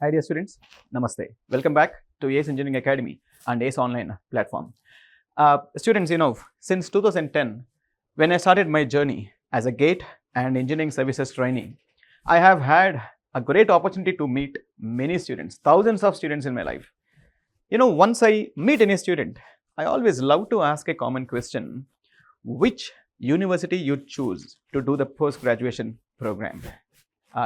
Hi dear students, Namaste. Welcome back to ACE Engineering Academy and ACE Online platform. Students, since 2010, when I started my journey as a GATE and engineering services trainee, I have had a great opportunity to meet many students, thousands of students in my life. Once I meet any student, I always love to ask a common question: which university you choose to do the post-graduation program?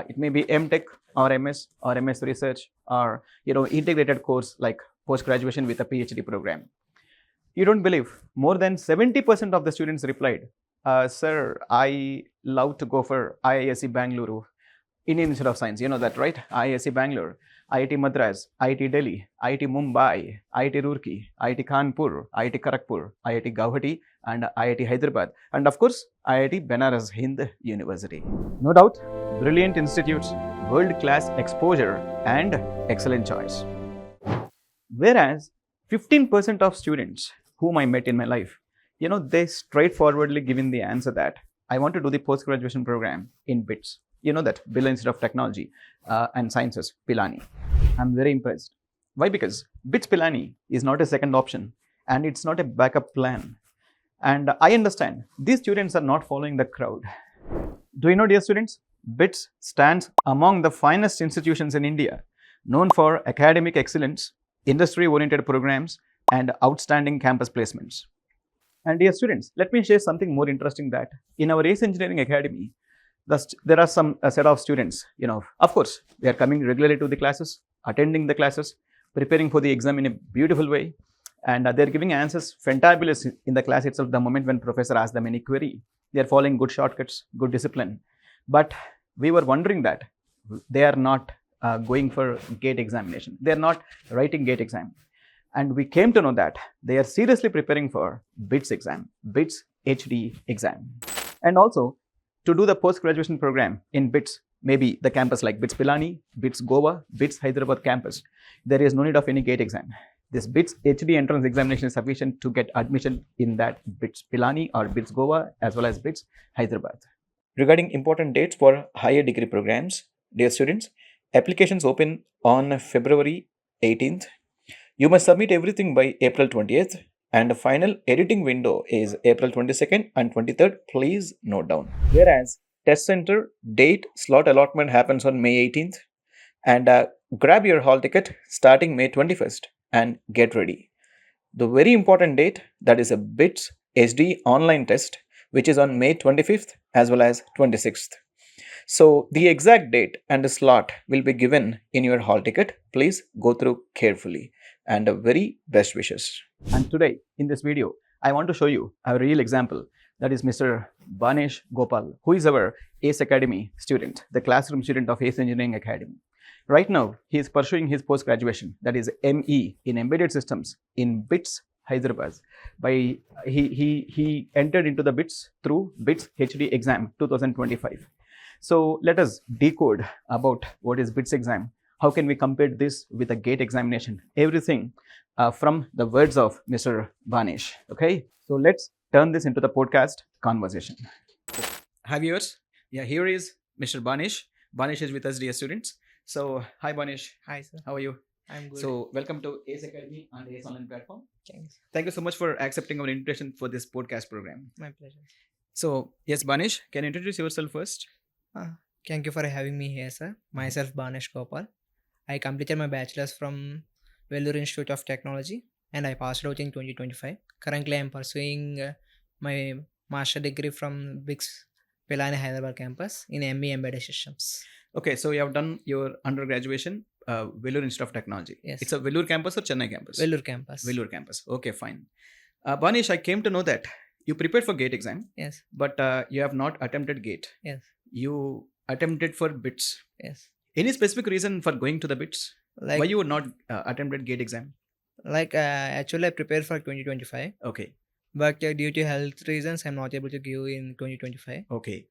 It may be MTech or MS or MS Research or integrated course like post-graduation with a PhD program. You don't believe, more than 70% of the students replied, "Sir, I love to go for IISc Bangalore, Indian Institute of Science." You know that, right? IISc Bangalore, IIT Madras, IIT Delhi, IIT Mumbai, IIT Roorkee, IIT Kanpur, IIT Kharagpur, IIT Guwahati, and IIT Hyderabad, and of course, IIT Banaras Hind University. No doubt, brilliant institutes, world-class exposure, and excellent choice. Whereas 15% of students whom I met in my life, they straightforwardly given the answer that I want to do the post-graduation program in BITS. You know that, Birla Institute of Technology and Sciences, Pilani. I'm very impressed. Why? Because BITS Pilani is not a second option and it's not a backup plan. And I understand these students are not following the crowd. Do you know, dear students, BITS stands among the finest institutions in India, known for academic excellence, industry-oriented programs, and outstanding campus placements. And dear students, let me share something more interesting, that in our ACE Engineering Academy, there are a set of students, of course, they are coming regularly to the classes, attending the classes, preparing for the exam in a beautiful way, and they're giving answers fantabulous in the class itself the moment when professor asks them any query. They're following good shortcuts, good discipline. But we were wondering that they are not going for GATE examination. They're not writing GATE exam. And we came to know that they are seriously preparing for BITS exam, BITS HD exam. And also, to do the post-graduation program in BITS, maybe the campus like BITS Pilani, BITS Goa, BITS Hyderabad campus, there is no need of any GATE exam. This BITS HD entrance examination is sufficient to get admission in that BITS Pilani or BITS Goa as well as BITS Hyderabad. Regarding important dates for higher degree programs, dear students, applications open on February 18th. You must submit everything by April 20th, and the final editing window is April 22nd and 23rd. Please note down. Whereas test center date slot allotment happens on May 18th, and grab your hall ticket starting May 21st and get ready. The very important date, that is a BITS HD online test, which is on May 25th as well as 26th. So the exact date and the slot will be given in your hall ticket. Please go through carefully, and very best wishes. And today in this video, I want to show you a real example. That is Mr. Banesh Gopal, who is our ACE Academy student, the classroom student of ACE Engineering Academy. Right now, he is pursuing his post-graduation, that is ME in Embedded Systems in BITS Hyderabad. He entered into the BITS through BITS HD exam 2025. So let us decode about what is BITS exam. How can we compare this with a GATE examination? Everything from the words of Mr. Banesh. Okay, so let's turn this into the podcast conversation. Hi viewers. Yeah, here is Mr. Banesh. Banesh is with us, dear students. So hi Banesh. Hi, sir. How are you? I'm good. So welcome to ACE Academy and ACE Online platform. Thanks. Thank you so much for accepting our invitation for this podcast program. My pleasure. So yes, Banesh, can you introduce yourself first? Thank you for having me here, sir. Myself, Banesh Gopal. I completed my bachelor's from Vellore Institute of Technology and I passed out in 2025. Currently, I am pursuing my master degree from BITS Pilani Hyderabad campus in ME Embedded Systems. Okay, so you have done your undergraduation, Vellore Institute of Technology. Yes. It's a Vellore campus or Chennai campus? Vellore campus. Vellore campus. Okay, fine. Banesh, I came to know that you prepared for GATE exam. Yes. But you have not attempted GATE. Yes. You attempted for BITS. Yes. Any specific reason for going to the BITS? Like, why you would not attempted GATE exam? Actually, I prepared for 2025. Okay. But due to health reasons, I'm not able to give in 2025. Okay.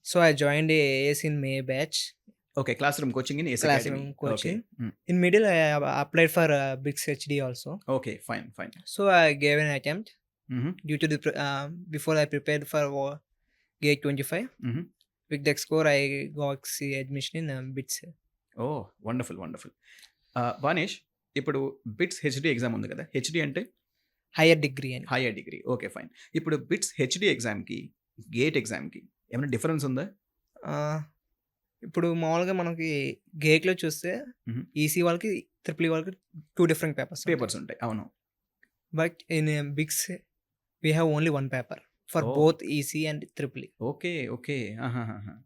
So I joined the AS in May batch. Okay, classroom coaching in ACE Classroom Academy. coaching. Okay. In middle, I applied for BITS HD also. Okay, fine. So I gave an attempt. Mm-hmm. Due to the before I prepared for GATE 25. Mm-hmm. With the score, I got admission in BITS. Oh wonderful wonderful. Vanesh, ఇప్పుడు BITS HD exam ఉంది కదా, HD అంటే higher degree అని. Higher degree. Okay fine. ఇప్పుడు BITS HD ఎగ్జామ్కి GATE ఎగ్జామ్కి ఏమైనా difference ఉందా? ఇప్పుడు మామూలుగా మనకి గేట్లో చూస్తే Mhm. ఈసీ వాళ్ళకి ట్రిపుల్ వాళ్ళకి 2 డిఫరెంట్ పేపర్స్ ఉంటాయి, అవును. But in BITS we have only 1 paper for Oh. Both EC and triple okay okay.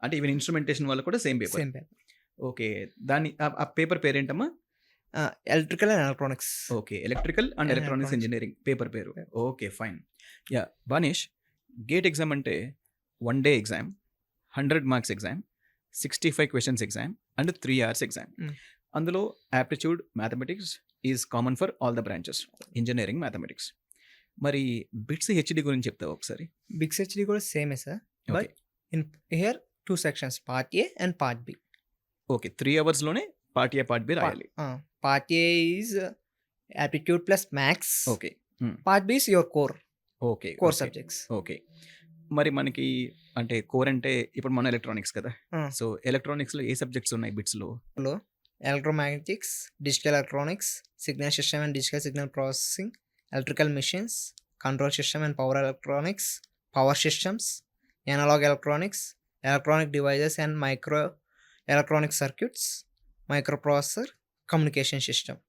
అంటే ఈవెన్ ఇన్స్ట్రుమెంటేషన్ వాళ్ళు కూడా same paper. Same paper. Okay. దాని ఆ పేపర్ పేరేంటమ్మా? Electrical and electronics. Okay. Electrical and And electronics electronics. Engineering paper పేరు. Yeah. Okay fine. Yeah Banish, GATE exam అంటే 1 day exam, 100 marks exam, 65 questions exam and 3 hours ఎగ్జామ్. Mm. అందులో aptitude mathematics is common for all the branches, engineering mathematics. మరి BITS HD గురించి చెప్తావా ఒకసారి? BITS HD కూడా సేమే sir, but in here 2 sections, part A and part B. Okay, 3 అవర్స్లోనే part A part B రాయాలి. Part A is aptitude plus maths. Okay part B is your core okay subjects. Okay. మరి మనకి అంటే core అంటే ఇప్పుడు మన electronics కదా, so ఎలక్ట్రానిక్స్లో ఏ సబ్జెక్ట్స్ ఉన్నాయి బిట్స్లో? Electromagnetics, digital electronics, signal system and digital signal processing, electrical machines, control system and power electronics, power systems, analog electronics, electronic devices and micro electronic circuits, micro processor, communication system.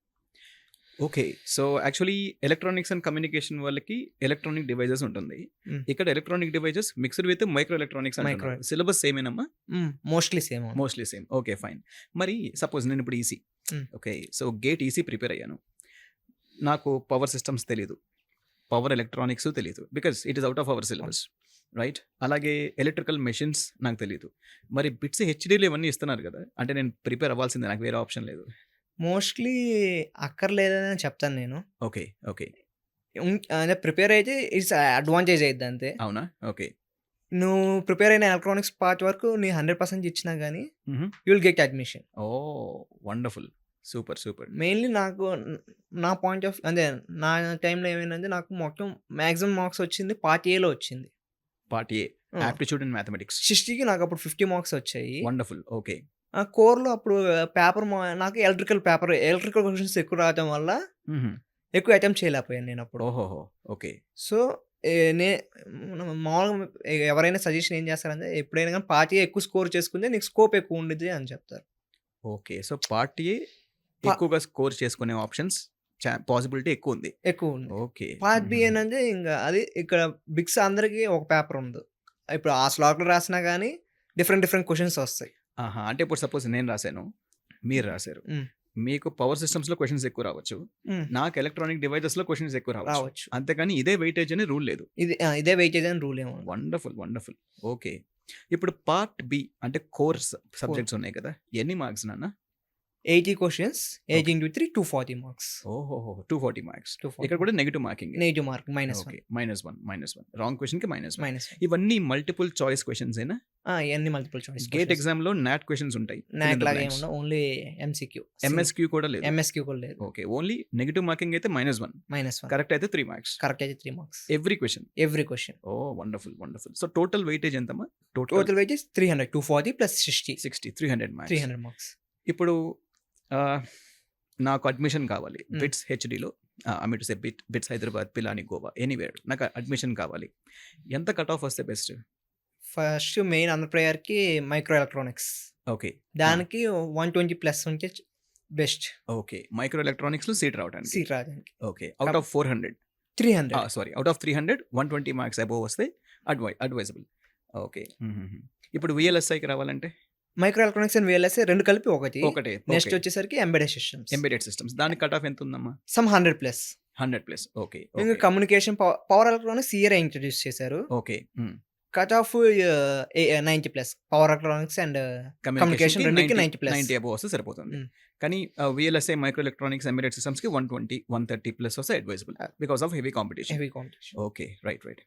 Okay. So actually electronics and communication వాళ్ళకి electronic devices ఉంటుంది. ఇక్కడ electronic devices mixed with micro electronics. Syllabus సేమేనమ్మా? Mostly same. Mostly same. Okay fine. మరి suppose నేను ఇప్పుడు EC, okay, so GATE EC prepare అయ్యాను. నాకు power systems తెలీదు, పవర్ ఎలక్ట్రానిక్స్ తెలీదు, because it is out of our syllabus, right? అలాగే electrical machines నాకు తెలీదు. మరి బిట్స్ హెచ్డీలు ఇవన్నీ ఇస్తున్నారు కదా, అంటే నేను ప్రిపేర్ అవ్వాల్సిందే, నాకు వేరే ఆప్షన్ లేదు. మోస్ట్లీ అక్కర్లేదని చెప్తాను నేను. Okay okay. అంటే ప్రిపేర్ అయితే ఇట్స్ అడ్వాంటేజ్ అయ్యిద్ది అంతే. అవునా? ఓకే. నువ్వు ప్రిపేర్ అయిన ఎలక్ట్రానిక్స్ పార్ట్ వరకు నీ 100% ఇచ్చినా కానీ you will get admission. Oh wonderful, super super. Mainly నాకు నా పాయింట్ ఆఫ్ అంటే నా టైంలో ఏమైందంటే నాకు మొత్తం మ్యాక్సిమం మార్క్స్ వచ్చింది పార్ట్ ఏలో వచ్చింది. Part A aptitude and mathematics. 60కి నాకు అప్పుడు 50 మార్క్స్ వచ్చాయి. వండర్ఫుల్. ఓకే. కోర్లో అప్పుడు పేపర్ నాకు ఎలక్ట్రికల్ క్వశ్చన్స్ ఎక్కువ రావడం వల్ల ఎక్కువ అటెంప్ట్ చేయలేకపోయాను నేను అప్పుడు. ఓహో ఓకే. సో మామూలుగా ఎవరైనా సజెషన్ ఏం చేస్తారంటే ఎప్పుడైనా కానీ పార్ట్ ఏ ఎక్కువ స్కోర్ చేసుకుంటే నీకు స్కోప్ ఎక్కువ ఉండిద్ది అని చెప్తారు. ఓకే. సో పార్ట్ ఏ ఎక్కువగా స్కోర్ చేసుకునే ఆప్షన్స్ పాసిబిలిటీ ఎక్కువ ఉంది. ఓకే. పార్ట్ బి ఏంటంటే ఇంకా అది ఇక్కడ బిగ్స్ అందరికీ ఒక పేపర్ ఉంది. ఇప్పుడు ఆ స్లాట్లో రాసినా కానీ డిఫరెంట్ క్వశ్చన్స్ వస్తాయి. అంటే ఇప్పుడు సపోజ్ నేను రాశాను, మీరు రాశారు, మీకు పవర్ సిస్టమ్స్ లో క్వశ్చన్స్ ఎక్కువ రావచ్చు, నాకు ఎలక్ట్రానిక్ డివైజెస్ లో క్వశ్చన్స్ ఎక్కువ రావచ్చు. అంతేకాని ఇదే వెయిటేజ్ అని రూల్ లేదు. ఇదే వెయిటేజ్ అని రూల్ ఏమో. Wonderful wonderful. ఓకే. ఇప్పుడు పార్ట్ బి అంటే కోర్స్ సబ్జెక్ట్స్ ఉన్నాయి కదా, ఎన్ని మార్క్స్ నాన్న? 80 క్వశ్చన్స్, 80 into 3 240 మార్క్స్. ఓహో 240 మార్క్స్. ఇక్కడ కూడా negative marking. Negative mark -1 wrong question కి -1. ఇవన్నీ మల్టిపుల్ చాయిస్ క్వశ్చన్స్ ఏనా? ఇవన్నీ మల్టిపుల్ చాయిస్. గేట్ ఎగ్జామ్ లో నాట్ క్వశ్చన్స్ ఉంటాయి. నాట్ లాగా ఏమన్నా ఓన్లీ ఎంసీక్యూ. ఎంఎస్క్యూ కూడా లేదు. ఎంఎస్క్యూ కూడా లేదు. ఓకే. ఓన్లీ నెగిటివ్ మార్కింగ్ అయితే -1. కరెక్ట్ అయితే 3 marks. Every question. Oh wonderful wonderful. So total weightage ఎంతమ్మా? Total weightage 300. 240 plus 60 300 marks. 300 marks. ఇప్పుడు నాకు అడ్మిషన్ కావాలి బిట్స్ హెచ్డిలో. I say BITS Hyderabad, Pilani, Goa, anywhere నాకు అడ్మిషన్ కావాలి. ఎంత కట్ ఆఫ్ వస్తే బెస్ట్? ఫస్ట్ మెయిన్ ఆంధ్రప్రయర్కి మైక్రో ఎలక్ట్రానిక్స్. ఓకే. దానికి 120+ ఉంటే బెస్ట్. ఓకే. మైక్రో ఎలక్ట్రానిక్స్ లో సీట్ రావడానికి. Okay. Out of 400 sorry out of 300 120 marks above వస్తే అడ్వైజబుల్. ఓకే. ఇప్పుడు విఎల్ఎస్ఐకి రావాలంటే మైక్రో ఎలక్ట్రానిక్స్ అండ్ విఎల్ఎస్ఐ రెండు కలిపి ఒకటే. నెక్స్ట్ వచ్చేసరికి ఎంబెడెడ్ సిస్టమ్స్. దాని కట్ ఆఫ్ ఎంత ఉందమ్మా? సమ్ 100+. ఓకే. ఇంకా communication power electronics year introduce చేశారు. Okay. Cut off 90+. Power electronics and communication రెండుకి 90+ అబోవ్ వస్తే సరిపోతుంది. కానీ VLSI, micro electronics, embedded systems కి 120 130+ వస్తే advisable because of heavy competition. Okay. Right.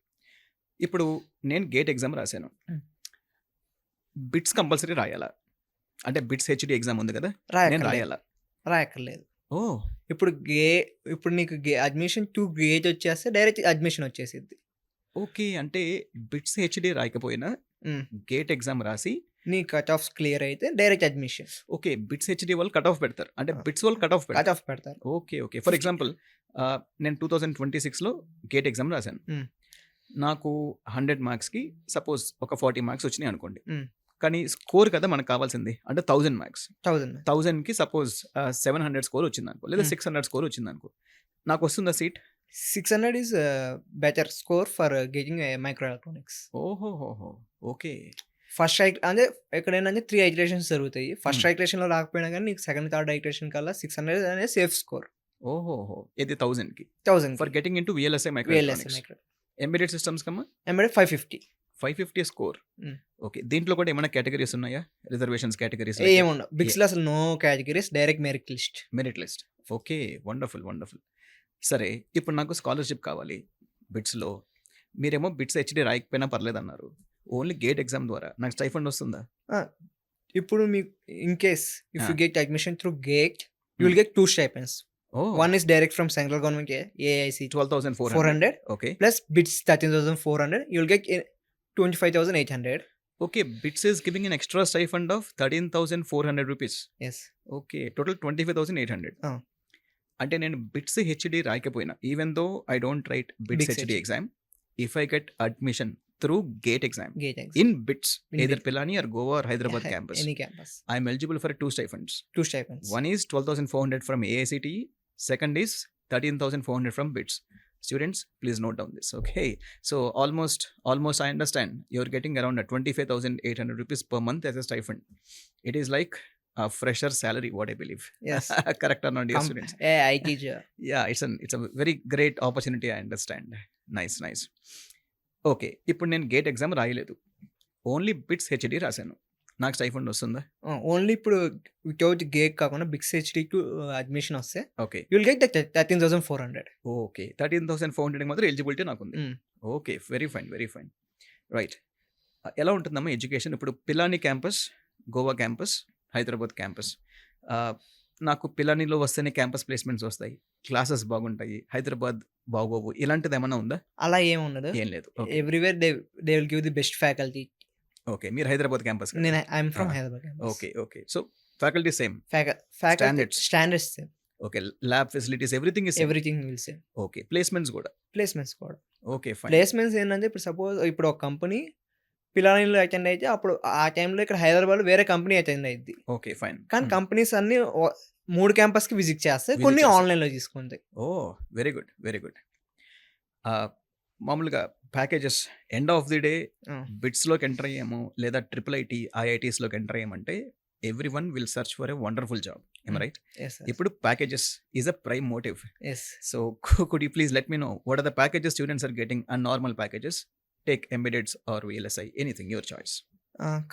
ఇప్పుడు నేను గేట్ ఎగ్జామ్ రాశాను, బిట్స్ కంపల్సరీ రాయాలా? అంటే బిట్స్ హెచ్డి ఎగ్జామ్ ఉంది కదా, నేను రాయాలా? రాయక్కర్లేదు. ఓ ఇప్పుడు నీకు అడ్మిషన్ టు గేట్ వచ్చేస్తే డైరెక్ట్ అడ్మిషన్ వచ్చేసిద్ది. ఓకే. అంటే బిట్స్ హెచ్డి రాయకపోయినా గేట్ ఎగ్జామ్ రాసి నీ కట్ ఆఫ్స్ క్లియర్ అయితే direct admission. Okay. Bits HD వాళ్ళు కట్ ఆఫ్ పెడతారు. అంటే బిట్స్ వాళ్ళు కట్ ఆఫ్ కట్ పెడతారు. ఆఫ్ పెడతారు. ఓకే. ఓకే. ఫర్ 50 ఎగ్జాంపుల్ నేను 2026లో గేట్ ఎగ్జామ్ రాశాను. హ్మ్. నాకు 100 మార్క్స్‌కి సపోజ్ ఒక 40 మార్క్స్ వచ్చినాయి అనుకోండి. హ్మ్. కానీ స్కోర్ కదా మనకు కావాల్సింది. అంటే 1000 మార్క్స్. 1000 1000కి సపోజ్ 700 స్కోర్ వచ్చిందనుకో, లేదా హ్మ్. 600 స్కోర్ వచ్చిందనుకో. నాకొస్తుందా seat? 600 is better score for getting micro electronics. ఓహోహోహో! ఓకే. ఫస్ట్ అంటే ఎక్కడైనా 3 ఐటరేషన్స్ జరుగుతాయి. ఫస్ట్ ఐటరేషన్‌లో రాకపోయినా గానీ నీకు సెకండ్, థర్డ్ ఐటరేషన్ కల్లా 600 అనేది సేఫ్ స్కోర్. ఓహోహో! ఇది 1000కి. 1000 for getting into VLSI micro VLSI electronics. Micro embedded systems comma embedded 550. 550 score. Hmm. Okay. దీంట్లో కూడా ఏమైనా కేటగరీస్ ఉన్నాయా? రిజర్వేషన్స్ కేటగరీస్ ఏముండవు. బిట్స్‌లో అసలు no categories direct merit list. Merit list. Okay. Wonderful. Wonderful. సరే ఇప్పుడు నాకు స్కాలర్‌షిప్ కావాలి బిట్స్‌లో. మీరేమో బిట్స్ హెచ్‌డి రాయకపోయినా పర్లేదన్నారు. ఓన్లీ గేట్ ఎగ్జామ్ ద్వారా నాకు స్టైఫండ్ వస్తుందా? ఇప్పుడు మీకు in case if you Ah. Get admission through GATE you will get 2 stipends. Oh! One is direct from central government AIC 12,400. 400 okay. plus bits 13,400. You'll get 25,800. Okay. BITS is giving N extra stipend of 13,400 rupees. Yes. Okay. Total 25,800. Ah. అంటే నేను BITS HD రాయకపోయినా even though I don't write BITS Bits HD HD. Exam, if I get admission through GATE exam Gate exam. In BITS In either bits. Pilani or Goa or Hyderabad campus, Any campus. I am eligible for 2 stipends. 2 stipends. One is 12,400 from AICTE, second is 13,400 from BITS. Students, please note down this. Okay, so almost I understand you're getting around 25,800 rupees per month as a stipend. It is like a fresher salary, what I believe. Yes. Correct or not, dear students? I teach. Yeah, it's a very great opportunity, I understand. Nice. Okay. ఇప్పుడు నేను GATE exam రాయలేదు, only bits HD రాశాను. నాకు stipend వస్తుందా? Only ఇప్పుడు without gate కాకుండా bits హెచ్‌డికి admission వస్తే okay. You will get 13,400. Okay. 13,400 మాత్రం ఎలిజిబిలిటీ నాకుంది. Mm. Okay. Very fine. Right. ఎలా ఉంటుందమ్మా ఎడ్యుకేషన్? ఇప్పుడు Pilani campus, Goa campus, Hyderabad campus. నాకు పిలానిలో వస్తేనే క్యాంపస్ ప్లేస్మెంట్స్ వస్తాయి, క్లాసెస్ బాగుంటాయి, హైదరాబాద్ బాగోవు, ఇలాంటిది ఏమన్నా ఉందా? అలా ఏమి ఉండదు. ఏం లేదు. Okay. Everywhere they will give the best faculty. Okay. మీరు హైదరాబాద్ క్యాంపస్. నేను I'm from Ah. Hyderabad campus. Okay. So faculty same. Faculty Standards. Standards same. Okay. Lab facilities everything is same. Everything will same. Okay. Placements కూడా. Placements కూడా. Okay. Fine. Placements ఏంటంటే ఇప్పుడు suppose ఇప్పుడు ఒక company పిలానీలో attend అయితే అప్పుడు ఆ టైంలో ఇక్కడ హైదరాబాద్లో వేరే కంపెనీ అటెండ్ అయ్యిద్ది. ఓకే. ఫైన్. కానీ కంపెనీస్ అన్ని 3 క్యాంపస్కి విజిట్ చేస్తాయి, Visit కొన్ని చేస్తాయి. ఆన్లైన్లో తీసుకుంటాయి. Very good. మామూలుగా packages end of the day బిట్స్లోకి ఎంటర్ అయ్యాము, లేదా ట్రిపుల్ ఐటీ ఐఐటీస్లోకి ఎంటర్ అయ్యామంటే every one will search for a wonderful job. ఏం రైట్? ఇప్పుడు packages is a prime motive. So could you please let me know what are the packages students are getting and normal packages? Take embeddeds or VLSI, anything your choice.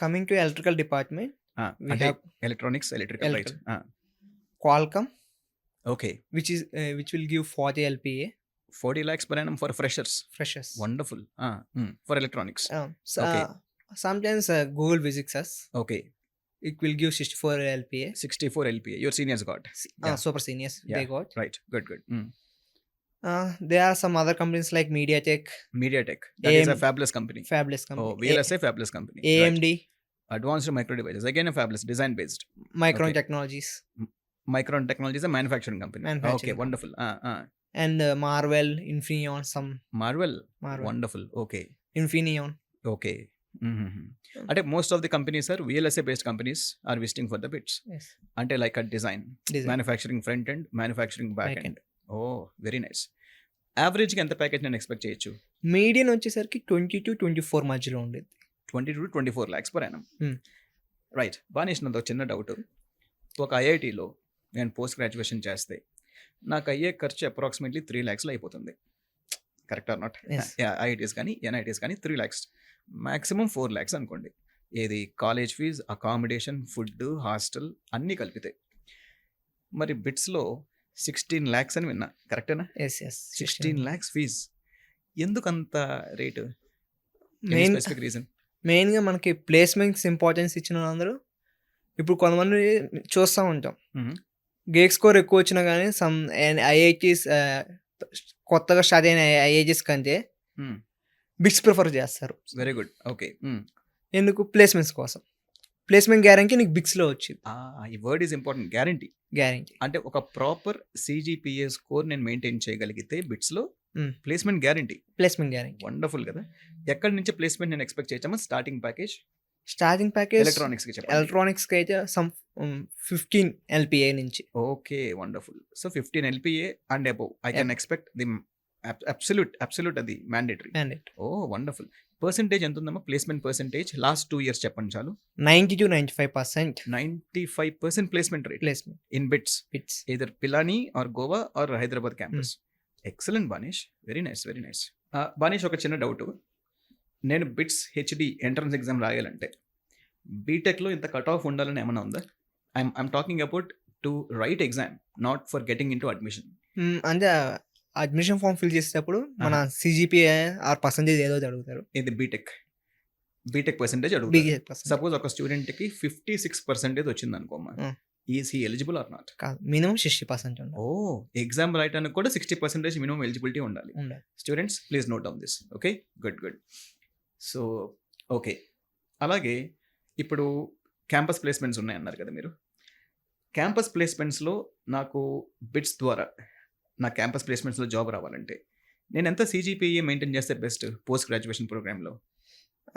Coming to electrical department, we అంటే have electrical right. Qualcomm okay. which will give 40 LPA 40 lakhs per annum for freshers. freshers. Wonderful. For electronics. So, Okay. sometimes Google visits us. Okay. It will give 64 LPA. 64 LPA. Your seniors got. Yeah. Super seniors Yeah. they got. Right. Good. There are some other companies like MediaTek, MediaTek. That is a AM fabulous company. fabulous company. VLSI fabulous company. AMD, Right. Advanced Micro Devices. Again a fabulous design based. Micron Okay. Technologies, Micron Technology is a manufacturing company. Manufacturing Okay. Wonderful. and Marvell, Infineon, Marvel. Marvell, Wonderful. Okay. Infineon. Okay. అంటే most of the companies are VLSI based companies are visiting for the BITS. Yes. అంటే like a design, Design. Manufacturing front end, manufacturing back Back end. Very nice. యావరేజ్గా ఎంత package నేను expect చేయొచ్చు? Median వచ్చేసరికి 20 to 24 మధ్యలో ఉండేది. 20 to 24 lakhs per annum. Right. Banesh నాది ఒక చిన్న డౌట్. ఒక ఐఐటీలో నేను పోస్ట్ గ్రాడ్యుయేషన్ చేస్తే నాకు అయ్యే ఖర్చు అప్రాక్సిమేట్లీ 3 lakhsలో అయిపోతుంది. Correct or not? Yes. IITs కానీ ఎన్ఐటీస్ కానీ 3 lakhs, మ్యాక్సిమం 4 lakhs అనుకోండి. ఏది college fees, accommodation, food, hostel అన్నీ కలిపితే. మరి బిట్స్లో 16 lakhs అని విన్నా, కరెక్టేనా? Yes. 16 lakhs fees. ఎందుకంత రేటు? Main specific reason? మెయిన్గా మనకి ప్లేస్మెంట్స్ ఇంపార్టెన్స్ ఇచ్చిన వాళ్ళందరూ ఇప్పుడు కొంతమంది చూస్తూ ఉంటాం, గేట్ స్కోర్ ఎక్కువ వచ్చినా కానీ సమ్ ఐఐటీస్ కొత్తగా స్టార్ట్ అయిన ఐఐటీస్ కంటే బిట్స్ ప్రిఫర్ చేస్తారు. Very good. ఓకే. ఎందుకు? ప్లేస్మెంట్స్ కోసం. ప్లేస్మెంట్ గ్యారంటీ నీకు బిక్స్లో వచ్చింది ఈ word is important, guarantee. Guarantee. అంటే ఒక ప్రాపర్ CGPA స్కోర్ నేను మెయింటైన్ చేయగలిగితే బిట్స్లో Hmm. Placement guarantee. Placement guarantee. Wonderful కదా. ఎక్కడి నుంచి ప్లేస్మెంట్ నేను ఎక్స్పెక్ట్ చేయొచ్చమ్మా? స్టార్టింగ్ ప్యాకేజ్ స్టార్టింగ్ ప్యాకేజ్ ఎలక్ట్రానిక్స్కి చెప్పండి. ఎలక్ట్రానిక్స్కి అయితే సమ్ 15 LPA నుంచి. Okay, wonderful. So 15 LPA and above I can expect the absolute అది మ్యాండేటరీ. mandate. ఓ వండర్ఫుల్. పర్సెంటేజ్ ఎంత ఉందమ్మా ప్లేస్మెంట్ పర్సెంటేజ్? లాస్ట్ 2 years చెప్పండి చాలు. 90 to 95% 95% placement rate placement in BITS, BITS. either Pilani or Goa or Hyderabad campus. Excellent Banish, very nice, very nice. Banish, ఒక చిన్న doubt. నేను bits HD entrance exam రాయాలంటే బీటెక్లో ఇంత కట్ ఆఫ్ ఉండాలని ఏమైనా ఉందా? I'm talking about to write exam, not for getting into admission. అంటే అడ్మిషన్ ఫామ్ ఫిల్ చేసేటప్పుడు మన CGPA ఆర్ పర్సంటేజ్ ఏదో అడుగుతారు. ఇది బీటెక్ పర్సెంటేజ్ అడుగుతారు. బిగ్ సపోజ్ ఒక స్టూడెంట్కి 56% వచ్చింది అనుకోమ్మా, is he eligible or not? కాదు, మినిమం 60% ఉండాలి. ఓ, ఎగ్జామ్ రాయడానికి కూడా 60% మినిమం ఎలిజిబిలిటీ ఉండాలి. Students please note down this. Okay, good. So okay, అలాగే ఇప్పుడు క్యాంపస్ ప్లేస్మెంట్స్ ఉన్నాయి అన్నారు కదా మీరు. క్యాంపస్ ప్లేస్మెంట్స్లో నాకు బిట్స్ ద్వారా నా క్యాంపస్ ప్లేస్మెంట్స్లో జాబ్ రావాలంటే నేను ఎంత CGPA మెయింటైన్ చేస్తే బెస్ట్ పోస్ట్ గ్రాడ్యుయేషన్ ప్రోగ్రామ్లో?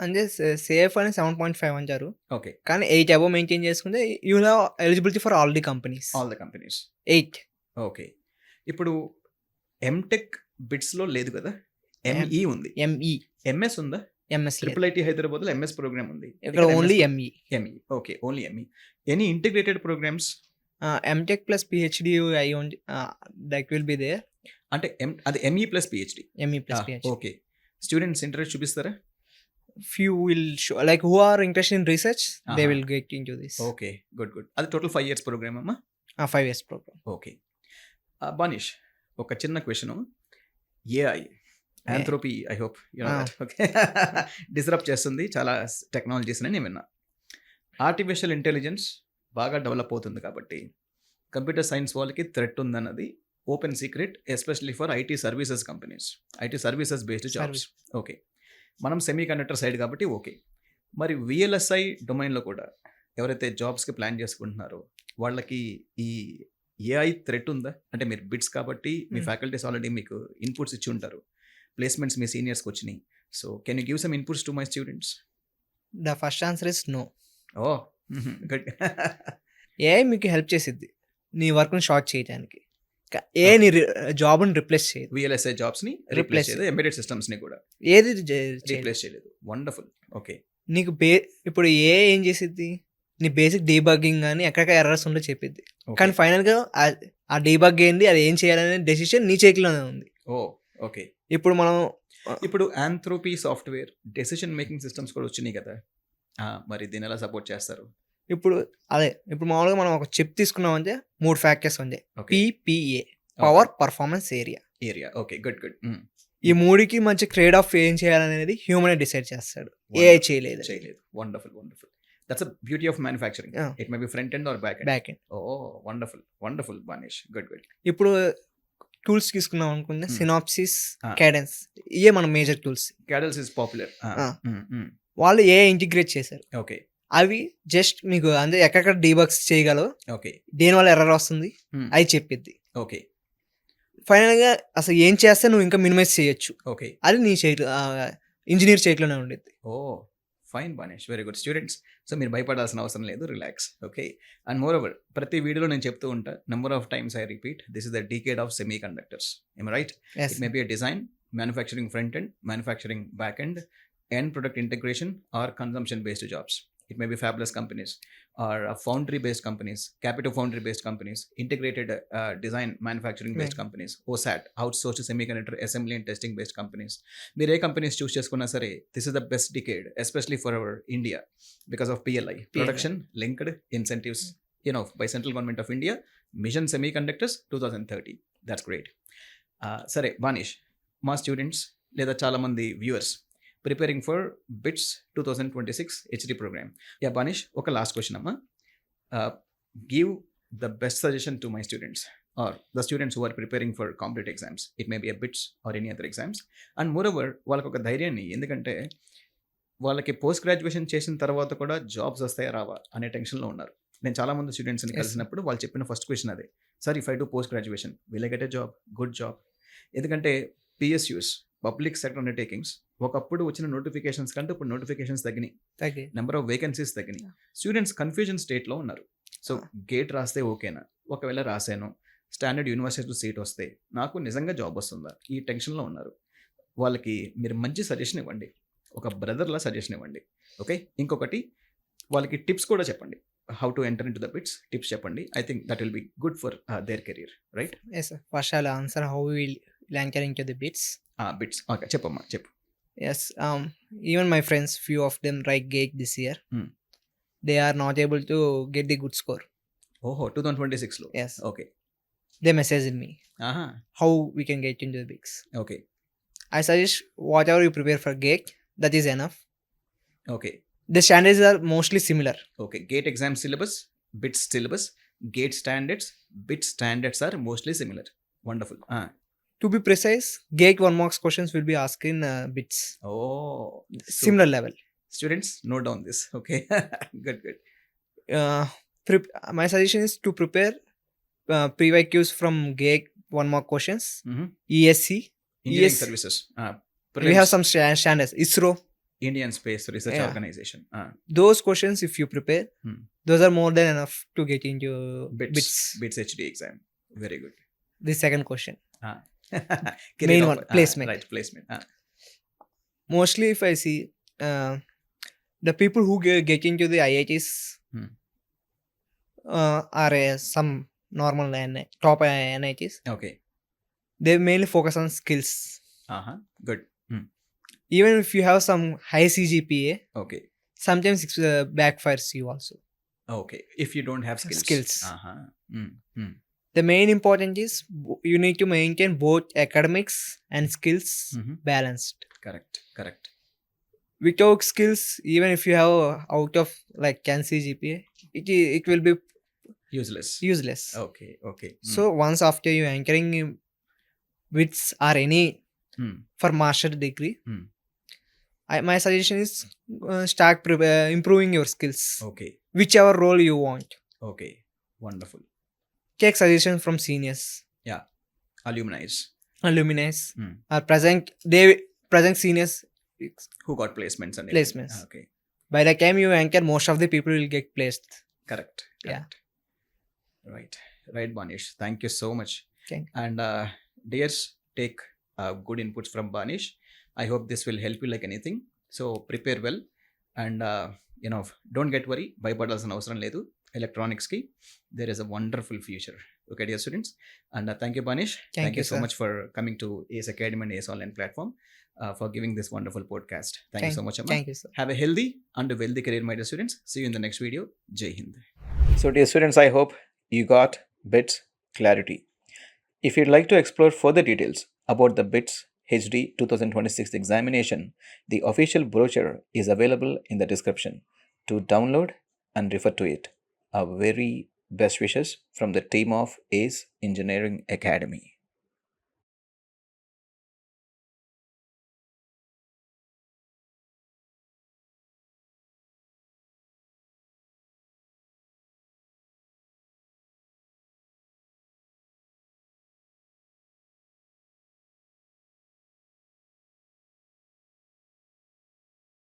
అంటే సేఫ్ అని 7.5 అంటారు, ఓకే, కానీ 8 అబౌవ్ మెయింటైన్ చేసుకుంటే you have eligibility for all the companies. 8. Okay, ఇప్పుడు MTech బిట్స్లో లేదు కదా, ME ఉంది. ME. MS ఉందా? MS లేదు. IIIT హైదరాబాద్లో MS ప్రోగ్రామ్ ఉంది. ఇక్కడ only ME. Okay, only ME. Any integrated programmes? MTech plus PhD అయి ఉంది, దట్ విల్ బి దేర్. అంటే అది ME plus PhD. ME plus PhD. Okay, students interest చూపిస్తారా? Few will show, like who are interested in research, they will get into this. Okay, good. అది total 5 years program అమ్మా? 5 years program. Okay, బానిష్, ఒక చిన్న question. AI Anthropic, I hope you know that. Okay, disrupt చేస్తుంది చాలా technologies అని నేను విన్నా. ఆర్టిఫిషియల్ ఇంటెలిజెన్స్ బాగా డెవలప్ అవుతుంది కాబట్టి కంప్యూటర్ సైన్స్ వాళ్ళకి థ్రెట్ ఉందన్నది open secret, especially for IT services companies, IT services based jobs. Okay, మనం సెమీ కండక్టర్ సైడ్ కాబట్టి ఓకే. మరి VLSI డొమైన్లో కూడా ఎవరైతే జాబ్స్కి ప్లాన్ చేసుకుంటున్నారో వాళ్ళకి ఈ AI థ్రెట్ ఉందా? అంటే మీరు బిట్స్ కాబట్టి మీ ఫ్యాకల్టీస్ ఆల్రెడీ మీకు ఇన్పుట్స్ ఇచ్చి ఉంటారు, ప్లేస్మెంట్స్ మీ సీనియర్స్కి వచ్చినాయి. So can you give some inputs to my students? The first answer is no. Oh, good. AI మీకు హెల్ప్ చేసిద్ది నీ వర్క్ని షార్ట్ చేయడానికి. నీ జాబ్ని రిప్లేస్ చేయదు. VLSI జాబ్స్ని రీప్లేస్ చేయలేదు, ఎంబెడెడ్ సిస్టమ్స్ని కూడా ఏది రీప్లేస్ చేయలేదు. వండర్ఫుల్. ఓకే, నీకు ఇప్పుడు ఏం చేసిద్ది, నీ బేసిక్ డీబగ్గింగ్ కానీ ఎక్కడికి ఎర్రర్స్ ఉందో చెప్పిద్ది, కానీ ఫైనల్గా ఆ డీబగ్ ఏంది, అది ఏం చేయాలనే డెసిషన్ నీ చేతిలోనే ఉంది. ఓ, ఓకే. ఇప్పుడు ఆంథ్రోపీ సాఫ్ట్వేర్ డెసిషన్ మేకింగ్ సిస్టమ్స్ కూడా వచ్చినాయి కదా, మరి దీన్ని ఎలా సపోర్ట్ చేస్తారు? ఇప్పుడు మామూలుగా మనం ఒక చిప్ తీసుకున్నామంటే 3 ఫ్యాక్టర్స్ ఉంటాయి. Okay. PPA, power, performance, area. Okay, good. ఈ మూడికి మంచి ట్రేడ్ ఆఫ్ ఏం చేయాలనేది హ్యూమన్ డిసైడ్ చేస్తాడు, AI చేయలేదు. Wonderful. That's a beauty of manufacturing. It may be front end or back end. Oh, wonderful Banish, good. ఇప్పుడు టూల్స్ తీసుకున్నాం అనుకుంటే సినాప్సిస్, క్యాడెన్స్, ఇవే మన major tools. Cadence is popular. వాళ్ళు AI ఇంటిగ్రేట్ చేశారు. ఓకే, అవి జస్ట్ మీకు అంటే ఎక్కడెక్కడ డీబగ్స్ చేయగలవు, ఓకే, దేనివల్ల ఎర్రర్ వస్తుంది అది చెప్పిద్ది. ఓకే, ఫైనల్గా అసలు ఏం చేస్తే నువ్వు ఇంకా మినిమైజ్ చేయొచ్చు, ఓకే, అది నీ చేతిలో, ఇంజనీర్ చేతిలోనే ఉండేది. ఓ, ఫైన్ బానిష్, వెరీ గుడ్. స్టూడెంట్స్, సో మీరు భయపడాల్సిన అవసరం లేదు, relax. Okay, and more over ప్రతి వీడియోలో నేను చెప్తూ ఉంటా, number of times I repeat, this is the decade of semi conductors. Am I right? Yes. It may be a design, manufacturing front end, manufacturing back end, end product integration, or consumption based jobs. It may be fabless companies or foundry based companies, capital foundry based companies, integrated design manufacturing based companies, OSAT, outsourced semiconductor assembly and testing based companies. Mere companies choose cheskunna sare, this is the best decade, especially for our India, because of PLI, production linked incentives, by central government of India, Mission Semiconductors 2030. That's great. Sare Banish, మా students లేదా చాలామంది viewers preparing for BITS 2026 HD programme. Banish, ఒక last question అమ్మా. Give the best suggestion to my students or the students who are preparing for competitive exams. It may be BITS or any other exams. And more over వాళ్ళకు ఒక ధైర్యాన్ని, ఎందుకంటే వాళ్ళకి post graduation చేసిన తర్వాత కూడా జాబ్స్ వస్తాయా రావా అనే టెన్షన్లో ఉన్నారు. నేను చాలామంది స్టూడెంట్స్ని Yes, కలిసినప్పుడు వాళ్ళు చెప్పిన ఫస్ట్ క్వశ్చన్ అదే, sir if I do post graduation will I get a job, good job? ఎందుకంటే పిఎస్యూస్, పబ్లిక్ సెక్టర్ అండర్టేకింగ్స్, ఒకప్పుడు వచ్చిన నోటిఫికేషన్స్ కంటే ఇప్పుడు నోటిఫికేషన్స్ తగ్గినాయి, okay. నెంబర్ ఆఫ్ వేకెన్సీస్ తగ్గినాయి. స్టూడెంట్స్ కన్ఫ్యూజన్ స్టేట్లో ఉన్నారు. సో గేట్ రాస్తే ఓకేనా, ఒకవేళ రాశాను స్టాండర్డ్ యూనివర్సిటీ సీట్ వస్తే నాకు నిజంగా జాబ్ వస్తుందా, ఈ టెన్షన్లో ఉన్నారు. వాళ్ళకి మీరు మంచి సజెషన్ ఇవ్వండి, ఒక బ్రదర్లా సజెషన్ ఇవ్వండి. ఓకే, ఇంకొకటి వాళ్ళకి టిప్స్ కూడా చెప్పండి, how to enter into the BITS tips చెప్పండి. I think that will be good for their career, right? Yes, sir. First, I'll answer how we will enter into the bits. Bits okay, చెప్పమ్మా చెప్పు. Yes, even my friends, few of them write GATE this year. Hmm. They are not able to get the good score. ఓహో, 2026లో. Yes, okay. they messaged me ఆహా, how we can get into the bigs. Okay I suggest whatever you prepare for GATE, that is enough. Okay The standards are mostly similar. Okay. GATE exam syllabus, BITS syllabus, GATE standards, BIT standards are mostly similar. Wonderful. To be precise, GATE 1 marks questions will be asked in bits. Oh, Similar level. Students note down this. Okay, good good. Uh, my suggestion is to prepare pre-IQs from GATE 1 mark questions, ESC. Engineering Yes. Services, We have some standards. ISRO. Indian space research Yeah. Organisation. Those questions, if you prepare, Hmm. those are more than enough to get into bits. Bits HD exam. Very good. The second question. Main one, placement. Right, placement. Mostly, if I see the people who get into the IITs Hmm. are some normal top NITs. Okay, They mainly focus on skills. Good. Even if you have some high CGPA, okay sometimes it backfires you also. Okay, if you don't have skills. Skills. The main important is you need to maintain both academics and skills balanced. Correct correct. Without skills, even if you have out of like 10 CGPA, it will be useless. useless. Okay okay. So once after you anchoring with or any for master degree, my suggestion is start improving your skills, okay whichever role you want. Okay, wonderful. Take suggestions from seniors, అల్యూమినైస్ alumni, Hmm. or present seniors. who got placements and Placements. Okay, By the time you anchor, most of the people will get placed. correct. Yeah. Right, Banish. Thank you so much. Thank And dears, take good inputs from Banish. I hope this will help you like anything. So prepare well, and don't get worried. భయపడాల్సిన అవసరం లేదు. Electronics ki there is a wonderful future. Okay, dear students, and thank you, Banish. Thank you, so sir. much for coming to ACE Academy and ACE Online platform, for giving this wonderful podcast. Thank you so much, Amma. Thank you, sir. Have a healthy and a wealthy career, my dear students. See you in the next video. Jai Hind. So, dear students, I hope you got BITS clarity. If you'd like to explore further details about the BITS HD 2026 examination, the official brochure is available in the description. To download and refer to it. Our very best wishes from the team of ACE Engineering Academy.